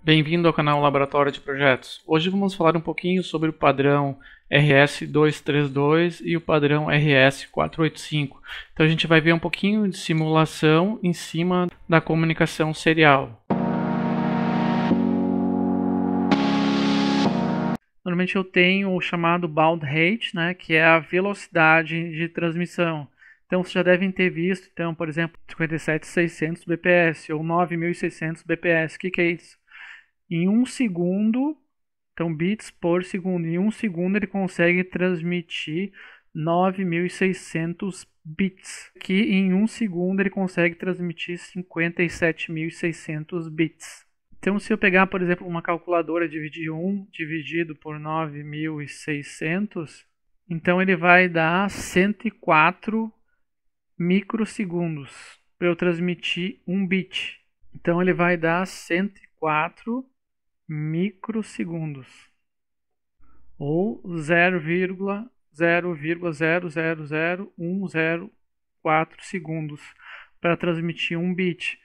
Bem-vindo ao canal Laboratório de Projetos. Hoje vamos falar um pouquinho sobre o padrão RS-232 e o padrão RS-485. Então a gente vai ver um pouquinho de simulação em cima da comunicação serial. Normalmente eu tenho o chamado baud rate, né, que é a velocidade de transmissão. Então vocês já devem ter visto, então, por exemplo, 57.600 bps ou 9.600 bps. O que é isso? Em um segundo, então bits por segundo, em um segundo ele consegue transmitir 9.600 bits, que em um segundo ele consegue transmitir 57.600 bits. Então, se eu pegar, por exemplo, uma calculadora e dividir 1 dividido por 9.600, então ele vai dar 104 microsegundos para eu transmitir 1 bit. Então, ele vai dar 104 microsegundos ou 0,0000104 segundos para transmitir 1 bit.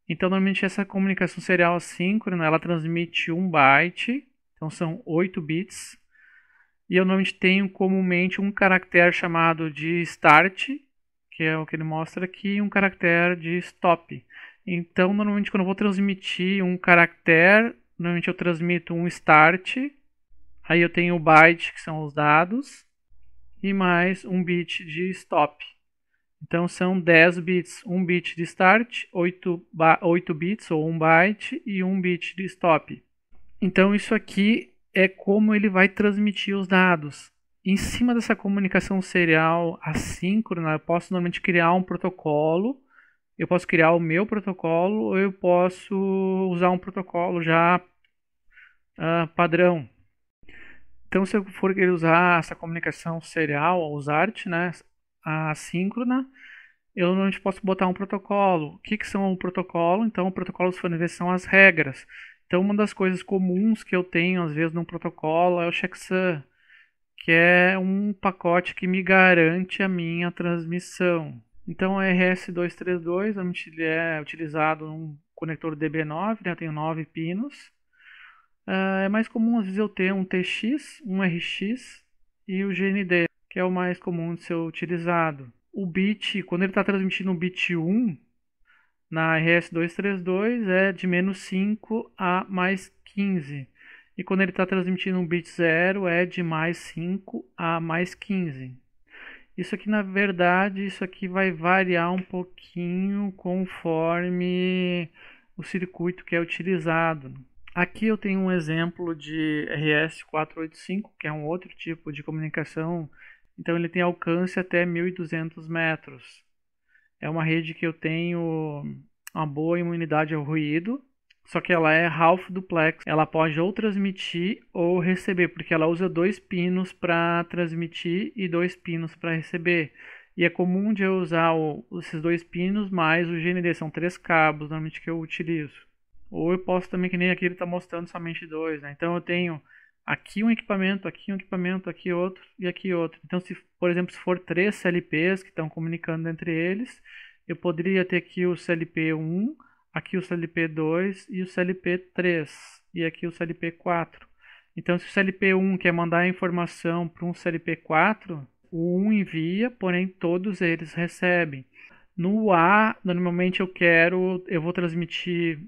Então, normalmente essa comunicação serial assíncrona, ela transmite 1 byte, então são 8 bits, e eu normalmente tenho comumente um caractere chamado de start, que é o que ele mostra aqui, e um caractere de stop. Então, normalmente quando eu vou transmitir um caractere, normalmente eu transmito um start, aí eu tenho o byte, que são os dados, e mais um bit de stop. Então são 10 bits, 1 bit de start, 8 bits ou 1 byte e 1 bit de stop. Então isso aqui é como ele vai transmitir os dados. Em cima dessa comunicação serial assíncrona, eu posso normalmente criar um protocolo. Eu posso criar o meu protocolo ou eu posso usar um protocolo já padrão. Então, se eu for querer usar essa comunicação serial, ou USART, né, assíncrona, eu normalmente posso botar um protocolo. O que são um protocolo? Então, o protocolo, se for ver, são as regras. Então, uma das coisas comuns que eu tenho, às vezes, num protocolo é o checksum, que é um pacote que me garante a minha transmissão. Então, o RS-232, normalmente ele é utilizado num conector DB9, né? Eu tenho 9 pinos. É mais comum, às vezes, eu ter um TX, um RX e o GND, que é o mais comum de ser utilizado. O bit, quando ele está transmitindo um bit 1, na RS-232 é de menos 5 a mais 15. E quando ele está transmitindo um bit 0 é de mais 5 a mais 15. Isso aqui, na verdade, isso aqui vai variar um pouquinho conforme o circuito que é utilizado. Aqui eu tenho um exemplo de RS-485, que é um outro tipo de comunicação. Então ele tem alcance até 1.200 metros. É uma rede que eu tenho uma boa imunidade ao ruído, só que ela é half duplex. Ela pode ou transmitir ou receber, porque ela usa 2 pinos para transmitir e 2 pinos para receber. E é comum de eu usar esses 2 pinos mais o GND, são 3 cabos normalmente que eu utilizo. Ou eu posso também, que nem aqui ele está mostrando somente 2, né? Então eu tenho aqui um equipamento, aqui outro e aqui outro. Então, se, por exemplo, se for 3 CLPs que estão comunicando entre eles, eu poderia ter aqui o CLP1, aqui o CLP2 e o CLP3 e aqui o CLP4. Então, se o CLP1 quer mandar a informação para um CLP4, o 1 envia, porém todos eles recebem. No A, normalmente eu vou transmitir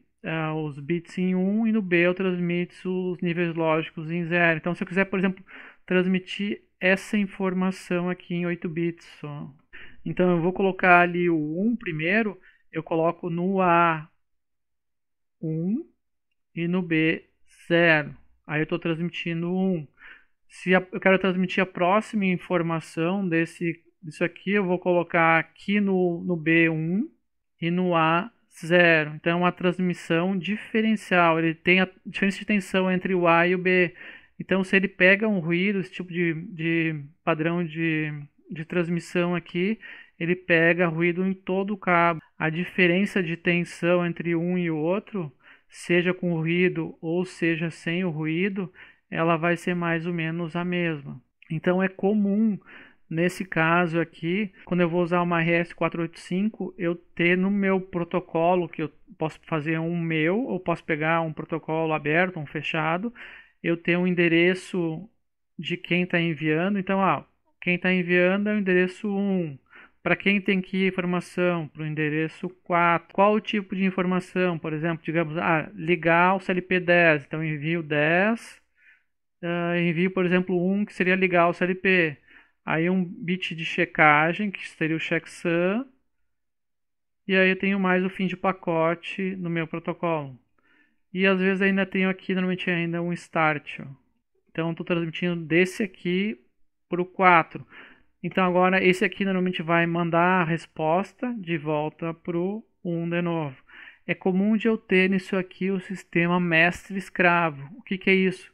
os bits em 1 e no B eu transmito os níveis lógicos em 0. Então, se eu quiser, por exemplo, transmitir essa informação aqui em 8 bits só. Então, eu vou colocar ali o 1 primeiro, eu coloco no A 1 e no B 0. Aí eu estou transmitindo 1. Se eu quero transmitir a próxima informação disso aqui, eu vou colocar aqui no B1 e no A 0. Então é uma transmissão diferencial. Ele tem a diferença de tensão entre o A e o B. Então, se ele pega um ruído, esse tipo de padrão de transmissão aqui, ele pega ruído em todo o cabo. A diferença de tensão entre um e o outro, seja com ruído ou seja sem o ruído, ela vai ser mais ou menos a mesma. Então é comum nesse caso aqui, quando eu vou usar uma RS485, eu ter no meu protocolo, que eu posso fazer um meu, ou posso pegar um protocolo aberto, um fechado, eu tenho um endereço de quem está enviando. Então, quem está enviando é o endereço 1. Para quem tem que ir informação? Para o endereço 4. Qual o tipo de informação? Por exemplo, digamos, ligar ao CLP 10. Então, envio 10. Envio, por exemplo, 1, que seria ligar ao CLP. Aí um bit de checagem, que seria o checksum. E aí eu tenho mais o fim de pacote no meu protocolo. E às vezes ainda tenho aqui, normalmente ainda um start. Então, estou transmitindo desse aqui para o 4. Então, agora esse aqui normalmente vai mandar a resposta de volta para o 1 de novo. É comum de eu ter nisso aqui o sistema mestre-escravo. O que é isso?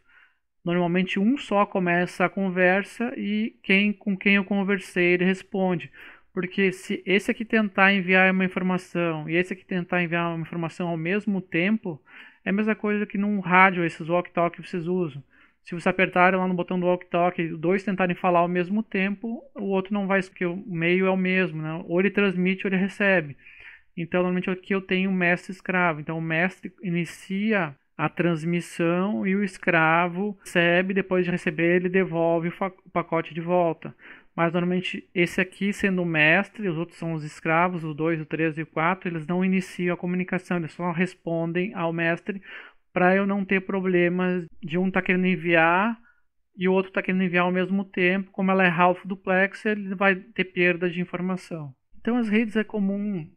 Normalmente um só começa a conversa e com quem eu conversei ele responde. Porque se esse aqui tentar enviar uma informação e esse aqui tentar enviar uma informação ao mesmo tempo, é a mesma coisa que num rádio, esses walkie-talkie que vocês usam. Se você apertar lá no botão do walkie-talkie e os dois tentarem falar ao mesmo tempo, o outro não vai, porque o meio é o mesmo, né? Ou ele transmite ou ele recebe. Então, normalmente aqui eu tenho o mestre-escravo. Então, o mestre inicia a transmissão e o escravo recebe, depois de receber, ele devolve o pacote de volta. Mas, normalmente, esse aqui sendo o mestre, os outros são os escravos, o 2, o 3 e o 4, eles não iniciam a comunicação, eles só respondem ao mestre para eu não ter problemas de um estar querendo enviar e o outro está querendo enviar ao mesmo tempo. Como ela é half duplex, ele vai ter perda de informação. Então as redes é comum,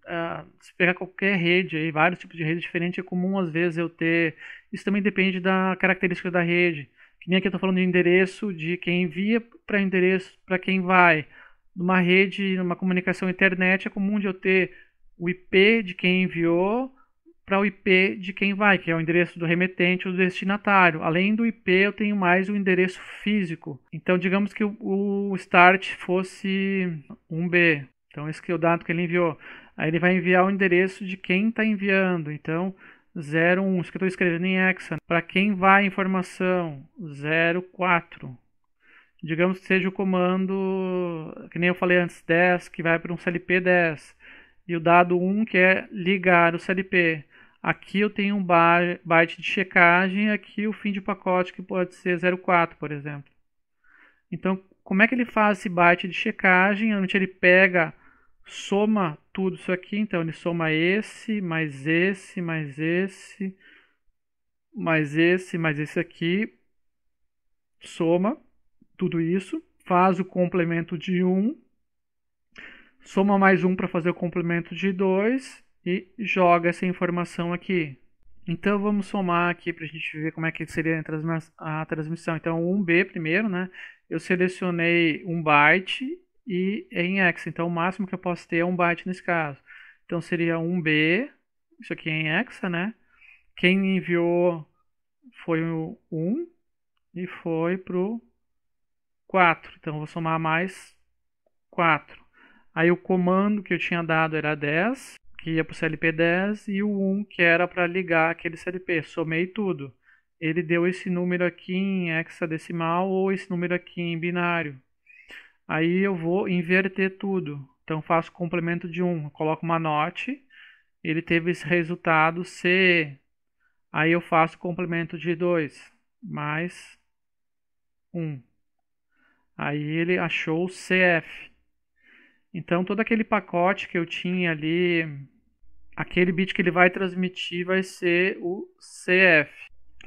se pegar qualquer rede, aí, vários tipos de redes diferentes, é comum às vezes eu ter, isso também depende da característica da rede, que nem aqui eu estou falando de endereço de quem envia para endereço para quem vai. Numa rede, numa comunicação internet, é comum de eu ter o IP de quem enviou para o IP de quem vai, que é o endereço do remetente ou do destinatário. Além do IP, eu tenho mais o endereço físico. Então, digamos que o start fosse 1B. Então, esse que é o dado que ele enviou. Aí ele vai enviar o endereço de quem está enviando. Então, 01, isso que eu estou escrevendo em hexa. Para quem vai a informação, 04. Digamos que seja o comando, que nem eu falei antes, 10, que vai para um CLP 10. E o dado 1, que é ligar o CLP. Aqui eu tenho um byte de checagem, aqui o fim de pacote, que pode ser 04, por exemplo. Então, como é que ele faz esse byte de checagem? Normalmente ele pega, soma tudo isso aqui. Então, ele soma esse, mais esse, mais esse, mais esse, mais esse aqui. Soma tudo isso, faz o complemento de 1, soma mais 1 para fazer o complemento de 2 e joga essa informação aqui. Então vamos somar aqui para a gente ver como é que seria a transmissão. Então 1B primeiro, né? Eu selecionei 1 byte e é em hexa. Então o máximo que eu posso ter é 1 byte nesse caso. Então seria 1B, isso aqui é em hexa, né? Quem enviou foi o 1 e foi pro 4. Então eu vou somar mais 4. Aí o comando que eu tinha dado era 10, que ia para o CLP 10, e o 1, que era para ligar aquele CLP. Somei tudo. Ele deu esse número aqui em hexadecimal ou esse número aqui em binário. Aí eu vou inverter tudo. Então faço complemento de 1, coloco uma note, ele teve esse resultado C. Aí eu faço complemento de 2, mais 1. Aí ele achou o CF. Então todo aquele pacote que eu tinha ali, aquele bit que ele vai transmitir vai ser o CF.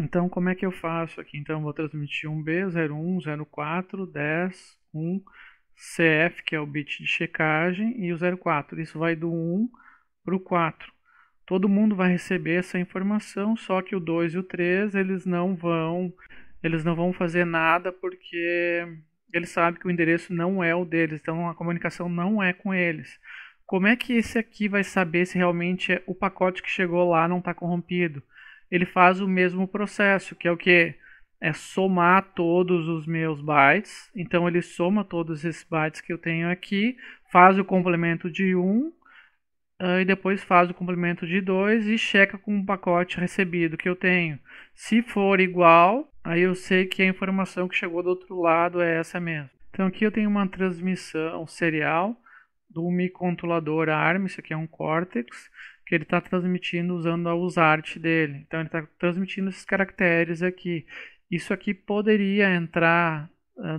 Então como é que eu faço aqui? Então eu vou transmitir 1B, 01, 04, 10, 1, CF, que é o bit de checagem, e o 04. Isso vai do 1 para o 4. Todo mundo vai receber essa informação, só que o 2 e o 3 eles não vão fazer nada porque eles sabem que o endereço não é o deles, então a comunicação não é com eles. Como é que esse aqui vai saber se realmente o pacote que chegou lá não está corrompido? Ele faz o mesmo processo, que é o que? É somar todos os meus bytes. Então ele soma todos esses bytes que eu tenho aqui, faz o complemento de 1, e depois faz o complemento de 2 e checa com o pacote recebido que eu tenho. Se for igual, aí eu sei que a informação que chegou do outro lado é essa mesmo. Então aqui eu tenho uma transmissão serial do microcontrolador ARM, isso aqui é um Cortex, que ele está transmitindo usando a USART dele. Então ele está transmitindo esses caracteres aqui. Isso aqui poderia entrar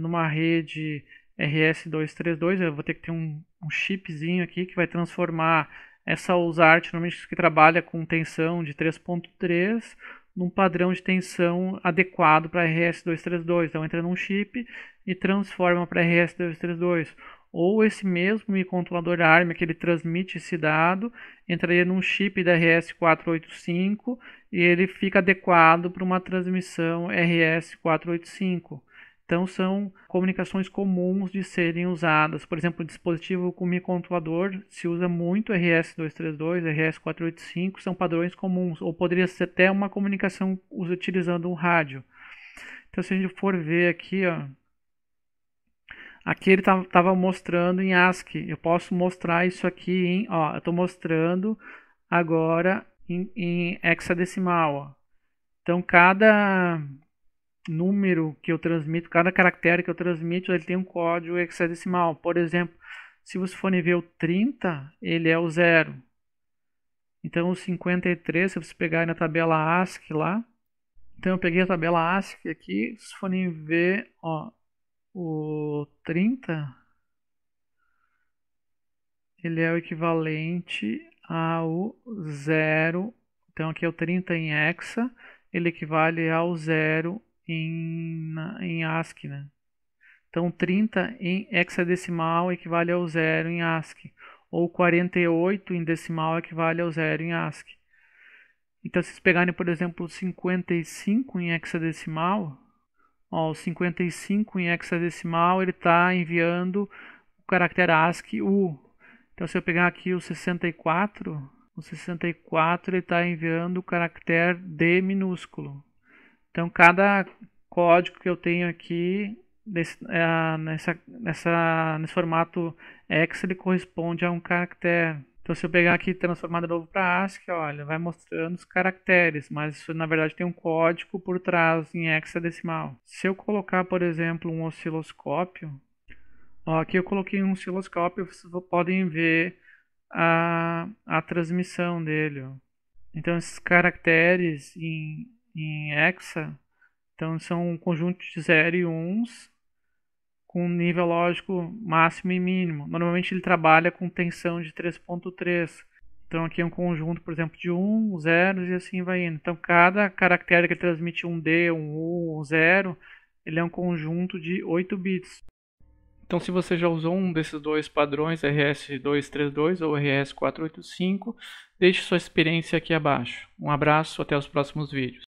numa rede RS-232, eu vou ter que ter um chipzinho aqui que vai transformar essa USART, normalmente que trabalha com tensão de 3.3, num padrão de tensão adequado para RS-232. Então entra num chip e transforma para RS-232. Ou esse mesmo microcontrolador ARM que ele transmite esse dado, entraria num chip da RS-485 e ele fica adequado para uma transmissão RS-485. Então são comunicações comuns de serem usadas. Por exemplo, o dispositivo com microcontrolador se usa muito RS-232, RS-485, são padrões comuns. Ou poderia ser até uma comunicação utilizando um rádio. Então se a gente for ver aqui, ó, aqui ele estava mostrando em ASCII. Eu posso mostrar isso aqui em, ó, eu estou mostrando agora em hexadecimal. Ó. Então cada número que eu transmito, cada caractere que eu transmito, ele tem um código hexadecimal. Por exemplo, se você for ver o 30, ele é o 0. Então o 53, se você pegar na tabela ASCII lá, então eu peguei a tabela ASCII aqui, se forem ver, ó, o 30, ele é o equivalente ao 0. Então aqui é o 30 em hexa, ele equivale ao 0 em ASCII, né? Então 30 em hexadecimal equivale ao 0 em ASCII, ou 48 em decimal equivale ao 0 em ASCII. Então se vocês pegarem, por exemplo, 55 em hexadecimal, ó, o 55 em hexadecimal ele está enviando o caractere ASCII U. Então se eu pegar aqui o 64 ele está enviando o caractere D minúsculo. Então cada código que eu tenho aqui nesse formato hex, ele corresponde a um caractere. Então se eu pegar aqui e transformar de novo para ASCII, olha, vai mostrando os caracteres, mas isso na verdade tem um código por trás em hexadecimal. Se eu colocar, por exemplo, um osciloscópio, ó, aqui eu coloquei um osciloscópio, vocês podem ver a transmissão dele. Ó. Então esses caracteres em hexa, então são um conjunto de 0 e 1s com nível lógico máximo e mínimo. Normalmente ele trabalha com tensão de 3.3. Então aqui é um conjunto, por exemplo, de 1, 0 e assim vai indo. Então cada caractere que ele transmite um D, um U, um 0, ele é um conjunto de 8 bits. Então se você já usou um desses dois padrões, RS-232 ou RS-485, deixe sua experiência aqui abaixo. Um abraço, até os próximos vídeos.